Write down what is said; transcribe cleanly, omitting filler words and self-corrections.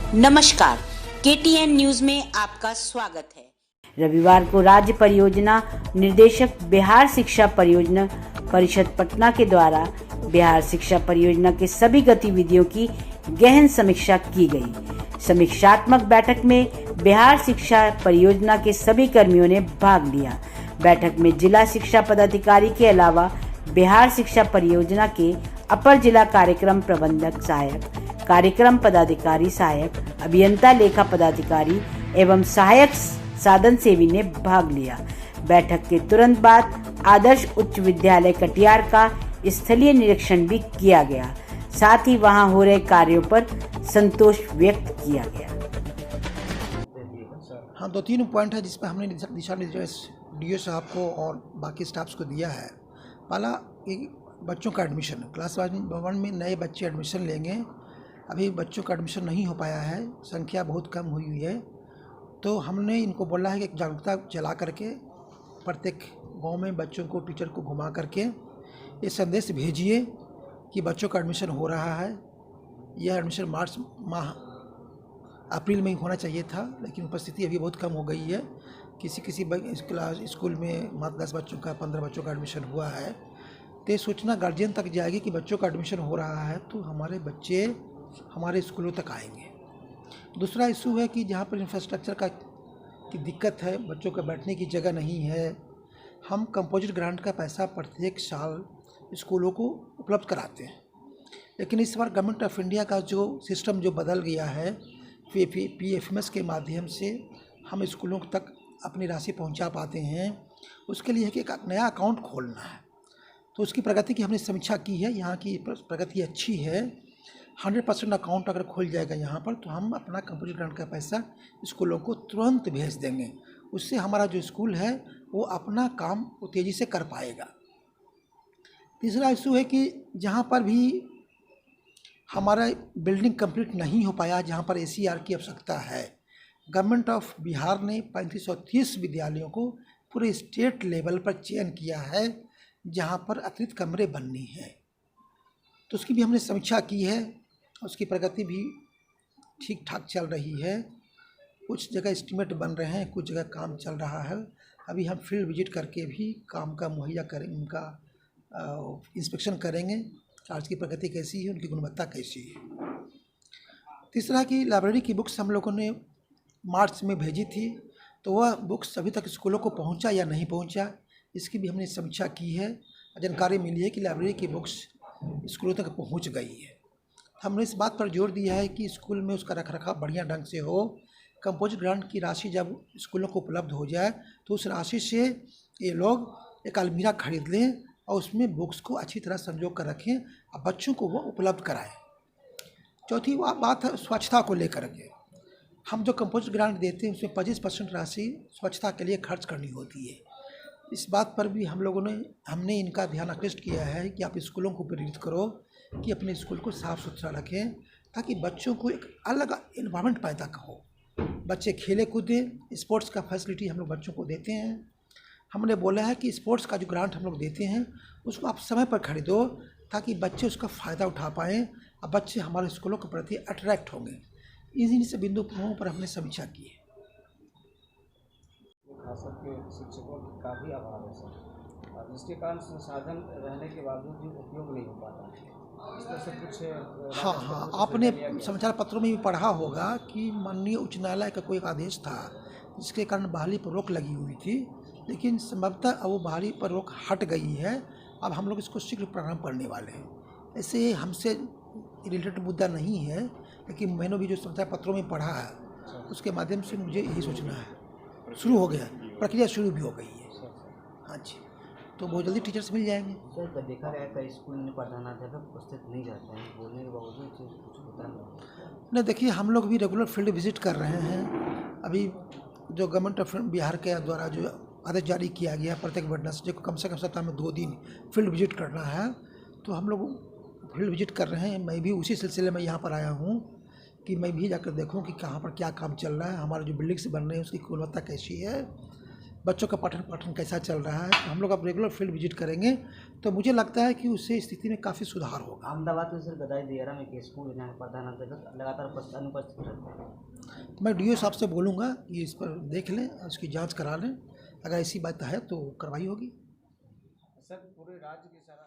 नमस्कार, KTN news में आपका स्वागत है। रविवार को राज्य परियोजना निदेशक बिहार शिक्षा परियोजना परिषद पटना के द्वारा बिहार शिक्षा परियोजना के सभी गतिविधियों की गहन समीक्षा की गई। समीक्षात्मक बैठक में बिहार शिक्षा परियोजना के सभी कर्मियों ने भाग लिया। बैठक में जिला शिक्षा पदाधिकारी के अलावा बिहार शिक्षा परियोजना के अपर जिला कार्यक्रम प्रबंधक सहायक, कार्यक्रम पदाधिकारी सहायक, अभियंता लेखा पदाधिकारी एवं सहायक साधन सेवी ने भाग लिया। बैठक के तुरंत बाद आदर्श उच्च विद्यालय कटियार का स्थलीय निरीक्षण भी किया गया। साथ ही वहां हो रहे कार्यों पर संतोष व्यक्त किया गया। हाँ, 2-3 पॉइंट है जिस पर हमने दिशा निर्देश डीओ साहब को और बाकी स्टाफ्स को दिया है। पहला, बच्चों का एडमिशन, क्लास 1 में नए बच्चे एडमिशन लेंगे। अभी बच्चों का एडमिशन नहीं हो पाया है, संख्या बहुत कम हुई है। तो हमने इनको बोला है कि जागरूकता चला करके प्रत्येक गांव में बच्चों को, टीचर को घुमा करके ये संदेश भेजिए कि बच्चों का एडमिशन हो रहा है। यह एडमिशन अप्रैल में ही होना चाहिए था, लेकिन उपस्थिति अभी बहुत कम हो गई है। किसी क्लास स्कूल में मात्र 10 बच्चों का, 15 बच्चों का एडमिशन हुआ है। तो ये सूचना गार्जियन तक जाएगी कि बच्चों का एडमिशन हो रहा है, तो हमारे बच्चे हमारे स्कूलों तक आएंगे। दूसरा इशू है कि जहाँ पर इंफ्रास्ट्रक्चर की दिक्कत है, बच्चों का बैठने की जगह नहीं है, हम कंपोजिट ग्रांट का पैसा प्रत्येक साल स्कूलों को उपलब्ध कराते हैं। लेकिन इस बार गवर्नमेंट ऑफ इंडिया का जो सिस्टम जो बदल गया है, PFMS के माध्यम से हम स्कूलों तक अपनी राशि पहुंचा पाते हैं। उसके लिए कि एक नया अकाउंट खोलना है, तो उसकी प्रगति की हमने समीक्षा की है। यहाँ की प्रगति अच्छी है। 100% अकाउंट अगर खुल जाएगा यहाँ पर, तो हम अपना कंपोजिट ग्रांट का पैसा स्कूलों को तुरंत भेज देंगे। उससे हमारा जो स्कूल है वो अपना काम वो तेज़ी से कर पाएगा। तीसरा इशू है कि जहाँ पर भी हमारा बिल्डिंग कंप्लीट नहीं हो पाया, जहाँ पर ACR की आवश्यकता है, गवर्नमेंट ऑफ बिहार ने 3530 विद्यालयों को पूरे स्टेट लेवल पर चयन किया है जहाँ पर अतिरिक्त कमरे बननी है। तो उसकी भी हमने समीक्षा की है। उसकी प्रगति भी ठीक ठाक चल रही है। कुछ जगह एस्टीमेट बन रहे हैं, कुछ जगह काम चल रहा है। अभी हम फील्ड विजिट करके भी काम का मुहैया करेंगे, उनका इंस्पेक्शन करेंगे, आज की प्रगति कैसी है, उनकी गुणवत्ता कैसी है। तीसरा कि लाइब्रेरी की बुक्स हम लोगों ने मार्च में भेजी थी, तो वह बुक्स अभी तक स्कूलों को पहुंचा या नहीं पहुंचा, इसकी भी हमने समीक्षा की है। जानकारी मिली है कि लाइब्रेरी की बुक्स स्कूलों तक पहुंच गई है। हमने इस बात पर जोर दिया है कि स्कूल में उसका रखरखाव बढ़िया ढंग से हो। कंपोजिट ग्रांट की राशि जब स्कूलों को उपलब्ध हो जाए, तो उस राशि से ये लोग एक अलमीरा खरीद लें और उसमें बुक्स को अच्छी तरह संजो कर रखें और बच्चों को वो उपलब्ध कराएं। चौथी बात है स्वच्छता को लेकर के। हम जो कंपोजिट ग्रांट देते हैं उसमें 25% राशि स्वच्छता के लिए खर्च करनी होती है। इस बात पर भी हमने इनका ध्यान आकृष्ट किया है कि आप स्कूलों को प्रेरित करो कि अपने स्कूल को साफ़ सुथरा रखें, ताकि बच्चों को एक अलग इन्वायरमेंट पैदा हो। बच्चे खेले कूदें, स्पोर्ट्स का फैसिलिटी हम लोग बच्चों को देते हैं। हमने बोला है कि स्पोर्ट्स का जो ग्रांट हम लोग देते हैं उसको आप समय पर खरीदो, ताकि बच्चे उसका फ़ायदा उठा पाएँ और बच्चे हमारे स्कूलों के प्रति अट्रैक्ट होंगे। इन्हीं से बिंदुओं पर हमने समीक्षा की है। खास करके शिक्षकों का भी अभाव है सर, जिसके कारण संसाधन रहने के बावजूद भी उपयोग नहीं हो पाता। इस तरह से कुछ हाँ, आपने समाचार पत्रों में भी पढ़ा होगा कि माननीय उच्च न्यायालय का कोई एक आदेश था जिसके कारण बहाली पर रोक लगी हुई थी, लेकिन संभवतः अब वो बहाली पर रोक हट गई है। अब हम लोग इसको शीघ्र प्रारंभ करने वाले हैं। ऐसे हमसे रिलेटेड मुद्दा नहीं है, लेकिन मैंने भी जो समाचार पत्रों में पढ़ा है उसके माध्यम से मुझे यही सोचना है। शुरू हो गया, प्रक्रिया शुरू भी हो गई है। हाँ जी, तो बहुत जल्दी टीचर्स मिल जाएंगे। सर, देखा गया कई स्कूल में प्रधानाध्यापक उपस्थित नहीं रहते हैं, बोलने के बावजूद कुछ होता नहीं। देखिए, हम लोग भी रेगुलर फील्ड विजिट कर रहे हैं। अभी जो गवर्नमेंट ऑफ बिहार के द्वारा जो आदेश जारी किया गया, प्रत्येक वेडनेसडे को कम से कम सप्ताह में 2 दिन फील्ड विजिट करना है, तो हम लोग फील्ड विजिट कर रहे हैं। मैं भी उसी सिलसिले में यहाँ पर आया हूँ कि मैं भी जाकर देखूँ कि कहाँ पर क्या काम चल रहा है, हमारे जो बिल्डिंग्स बन रहे हैं उसकी गुणवत्ता कैसी है। बच्चों का पठन पाठन कैसा चल रहा है। तो हम लोग अब रेगुलर फील्ड विजिट करेंगे तो मुझे लगता है कि उससे स्थिति में काफ़ी सुधार होगा। अहमदाबाद में सर गदाई दियारा में एक स्कूल प्रधानाध्यापक लगातार अनुपस्थित रहते हैं। मैं डीओ साहब से बोलूँगा कि इस पर देख लें, उसकी जांच करा लें, अगर ऐसी बात है तो कार्रवाई होगी। सर पूरे राज्य के सारा